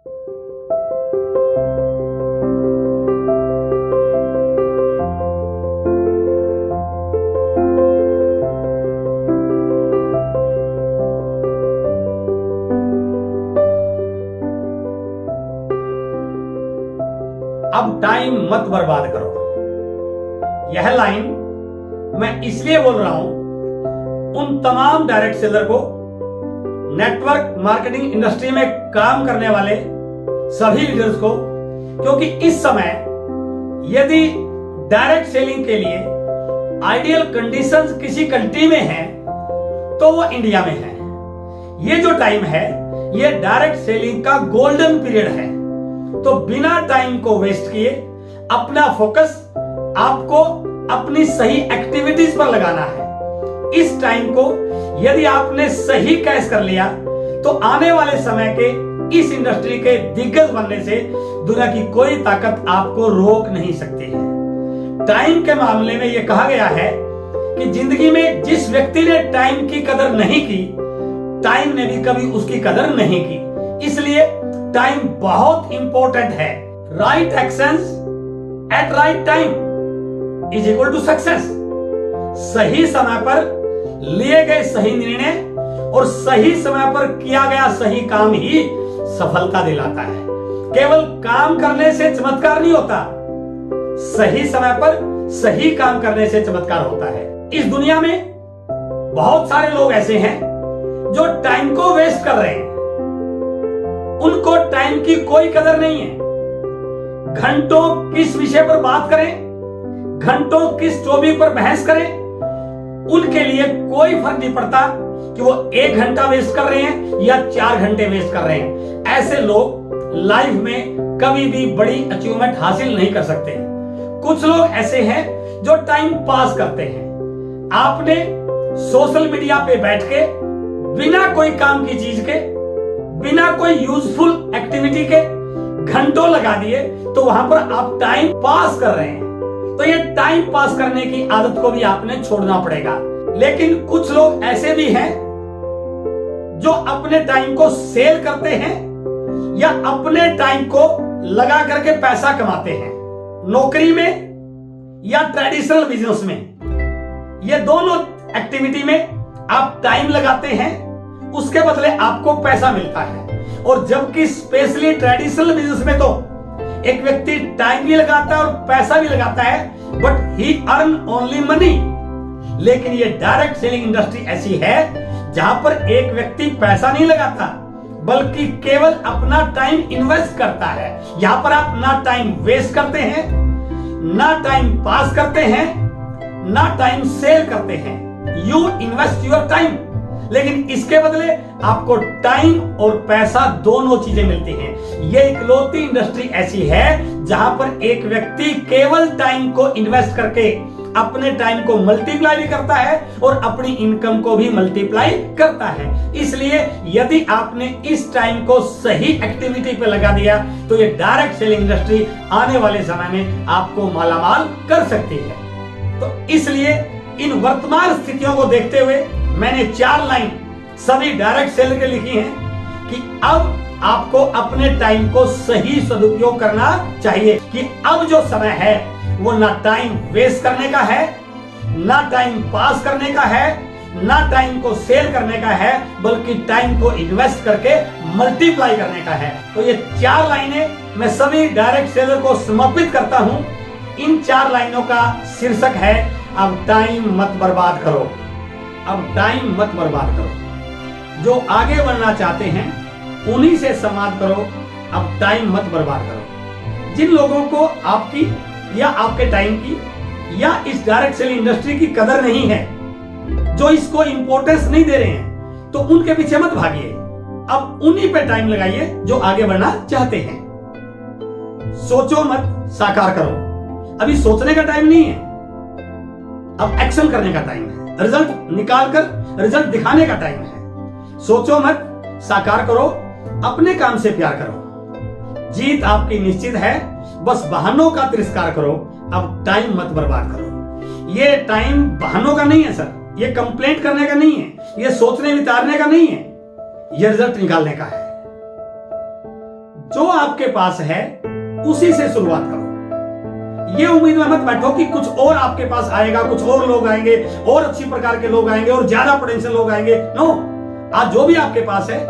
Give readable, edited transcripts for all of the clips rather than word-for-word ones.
अब टाइम मत बर्बाद करो। यह लाइन मैं इसलिए बोल रहा हूं उन तमाम डायरेक्ट सेलर को, नेटवर्क मार्केटिंग इंडस्ट्री में काम करने वाले सभी लीडर्स को, क्योंकि इस समय यदि डायरेक्ट सेलिंग के लिए आइडियल कंडीशंस किसी कंट्री में है तो वो इंडिया में है। ये जो टाइम है ये डायरेक्ट सेलिंग का गोल्डन पीरियड है। तो बिना टाइम को वेस्ट किए अपना फोकस आपको अपनी सही एक्टिविटीज पर लगाना है। इस टाइम को यदि आपने सही कैच कर लिया तो आने वाले समय के इस इंडस्ट्री के दिग्गज बनने से दुनिया की कोई ताकत आपको रोक नहीं सकती है। टाइम के मामले में यह कहा गया है कि जिंदगी में जिस व्यक्ति ने टाइम की कदर नहीं की, टाइम ने भी कभी उसकी कदर नहीं की। इसलिए टाइम बहुत इंपॉर्टेंट है। Right actions at right time is equal to success. सही समय पर लिए गए सही निर्णय और सही समय पर किया गया सही काम ही सफलता दिलाता है। केवल काम करने से चमत्कार नहीं होता, सही समय पर सही काम करने से चमत्कार होता है। इस दुनिया में बहुत सारे लोग ऐसे हैं जो टाइम को वेस्ट कर रहे हैं। उनको टाइम की कोई कदर नहीं है। घंटों किस विषय पर बात करें, घंटों किस टॉपिक पर बहस करें, उनके लिए कोई फर्क नहीं पड़ता कि वो 1 घंटा वेस्ट कर रहे हैं या 4 घंटे वेस्ट कर रहे हैं। ऐसे लोग लाइफ में कभी भी बड़ी अचीवमेंट हासिल नहीं कर सकते। कुछ लोग ऐसे हैं जो टाइम पास करते हैं। आपने सोशल मीडिया पे बैठ के बिना कोई काम की चीज के, बिना कोई यूजफुल एक्टिविटी के घंटों लगा दिए तो वहां पर आप टाइम पास कर रहे हैं। तो ये टाइम पास करने की आदत को भी आपने छोड़ना पड़ेगा। लेकिन कुछ लोग ऐसे भी हैं जो अपने टाइम को सेल करते हैं या अपने टाइम को लगा करके पैसा कमाते हैं। नौकरी में या ट्रेडिशनल बिजनेस में, ये दोनों एक्टिविटी में आप टाइम लगाते हैं, उसके बदले आपको पैसा मिलता है। और जबकि स्पेशली ट्रेडिशनल बिजनेस में तो एक व्यक्ति टाइम भी लगाता है और पैसा भी लगाता है, but he earn only money. लेकिन ये डायरेक्ट सेलिंग इंडस्ट्री ऐसी है जहां पर एक व्यक्ति पैसा नहीं लगाता बल्कि केवल अपना टाइम इन्वेस्ट करता है। यहां पर आप ना टाइम वेस्ट करते हैं, ना टाइम पास करते हैं, ना टाइम सेल करते हैं। यू इन्वेस्ट योर टाइम, लेकिन इसके बदले आपको टाइम और पैसा दोनों चीजें मिलती हैं। ये इकलौती इंडस्ट्री ऐसी है जहां पर एक व्यक्ति केवल टाइम को इन्वेस्ट करके अपने टाइम को मल्टीप्लाई भी करता है और अपनी इनकम को भी मल्टीप्लाई करता है। इसलिए यदि आपने इस टाइम को सही एक्टिविटी पे लगा दिया तो ये डायरेक्ट सेलिंग इंडस्ट्री आने वाले समय में आपको मालामाल कर सकती है। तो इसलिए इन वर्तमान स्थितियों को देखते हुए मैंने 4 लाइन सभी डायरेक्ट सेलर के लिखी हैं कि अब आपको अपने टाइम को सही सदुपयोग करना चाहिए। कि अब जो समय है वो ना टाइम वेस्ट करने का है, ना टाइम पास करने का है, ना टाइम को सेल करने का है, बल्कि टाइम को इन्वेस्ट करके मल्टीप्लाई करने का है। तो ये 4 लाइनें मैं सभी डायरेक्ट सेलर को समर्पित करता हूं। इन 4 लाइनों का शीर्षक है अब टाइम मत बर्बाद करो। अब टाइम मत बर्बाद करो। जो आगे बढ़ना चाहते हैं उन्हीं से संवाद करो। अब टाइम मत बर्बाद करो। जिन लोगों को आपकी या आपके टाइम की या इस डायरेक्ट सेलिंग इंडस्ट्री की कदर नहीं है, जो इसको इंपॉर्टेंस नहीं दे रहे हैं, तो उनके पीछे मत भागिए। अब उन्हीं पे टाइम लगाइए जो आगे बढ़ना चाहते हैं। सोचो मत, साकार करो। अभी सोचने का टाइम नहीं है, अब एक्शन करने का टाइम है। रिजल्ट निकालकर रिजल्ट दिखाने का टाइम है। सोचो मत, साकार करो, अपने काम से प्यार करो। जीत आपकी निश्चित है, बस बहानों का तिरस्कार करो। अब टाइम मत बर्बाद करो। ये टाइम बहानों का नहीं है सर, ये कंप्लेंट करने का नहीं है, ये सोचने विचारने का नहीं है, ये रिजल्ट निकालने का है। जो आपके पास है उसी से शुरुआत करो। ये उम्मीद में मत बैठो कि कुछ और आपके पास आएगा, कुछ और लोग आएंगे, और अच्छी प्रकार के लोग आएंगे, और ज्यादा पोटेंशियल लोग आएंगे। नो, आज जो भी आपके पास है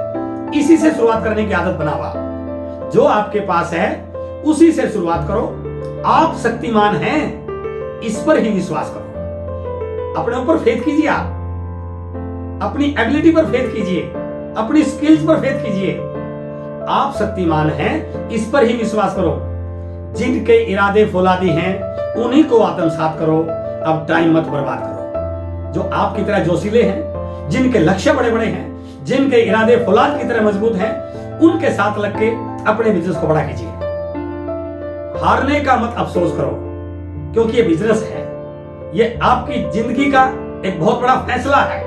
इसी से शुरुआत करने की आदत बनाओ। जो आपके पास है उसी से शुरुआत करो। आप शक्तिमान हैं, इस पर ही विश्वास करो। अपने ऊपर फेथ कीजिए, आप अपनी एबिलिटी पर फेथ कीजिए, अपनी स्किल्स पर फेथ कीजिए। आप शक्तिमान हैं, इस पर ही विश्वास करो। जिनके इरादे फौलादी हैं उन्हीं को आत्मसात करो। अब टाइम मत बर्बाद करो। जो आपकी तरह जोशीले हैं, जिनके लक्ष्य बड़े बड़े हैं, जिनके इरादे फौलाद की तरह मजबूत हैं, उनके साथ लग के अपने बिजनेस को बड़ा कीजिए। हारने का मत अफसोस करो, क्योंकि ये बिजनेस है, ये आपकी जिंदगी का एक बहुत बड़ा फैसला है।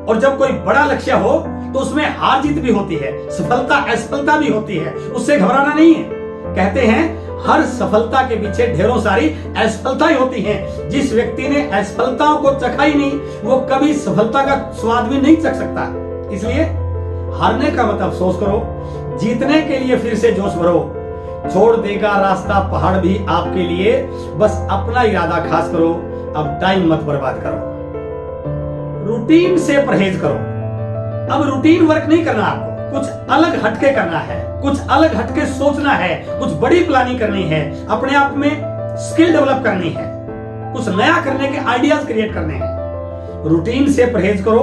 और जब कोई बड़ा लक्ष्य हो तो उसमें हार जीत भी होती है, सफलता असफलता भी होती है, उससे घबराना नहीं है। कहते हैं हर सफलता के पीछे ढेरों सारी असफलताएं होती हैं। जिस व्यक्ति ने असफलताओं को चखा ही नहीं, वो कभी सफलता का स्वाद भी नहीं चख सकता। इसलिए हारने का मत अफसोस करो, जीतने के लिए फिर से जोश भरो। छोड़ देगा रास्ता पहाड़ भी आपके लिए, बस अपना इरादा खास करो। अब टाइम मत बर्बाद करो। रूटीन से परहेज करो। अब रूटीन वर्क नहीं करना, आपको कुछ अलग हटके करना है, कुछ अलग हटके सोचना है, कुछ बड़ी प्लानिंग करनी है, अपने आप में स्किल डेवलप करनी है, कुछ नया करने के आइडियाज क्रिएट करने हैं। रूटीन से परहेज करो,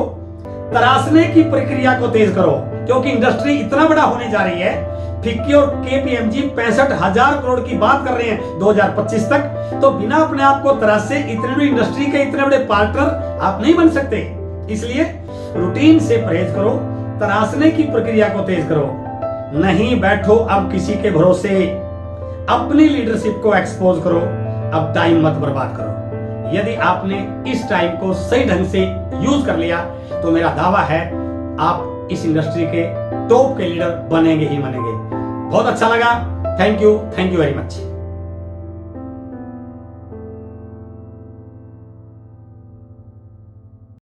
तराशने की प्रक्रिया को तेज करो, क्योंकि इंडस्ट्री इतना बड़ा होने जा रही है। फिक्की और केपीएमजी 65,000 करोड़ की बात कर रहे हैं 2025 तक। तो बिना अपने आप को तराशे इतने बड़ी इंडस्ट्री के इतने बड़े पार्टनर आप नहीं बन सकते। इसलिए रूटीन से परहेज करो, तराशने की प्रक्रिया को तेज करो। नहीं बैठो अब किसी के भरोसे, अपनी लीडरशिप को एक्सपोज करो। अब टाइम मत बर्बाद करो। यदि आपने इस टाइम को सही ढंग से यूज कर लिया तो मेरा दावा है आप इस इंडस्ट्री के टॉप के लीडर बनेंगे ही बनेंगे। बहुत अच्छा लगा। Thank you very much.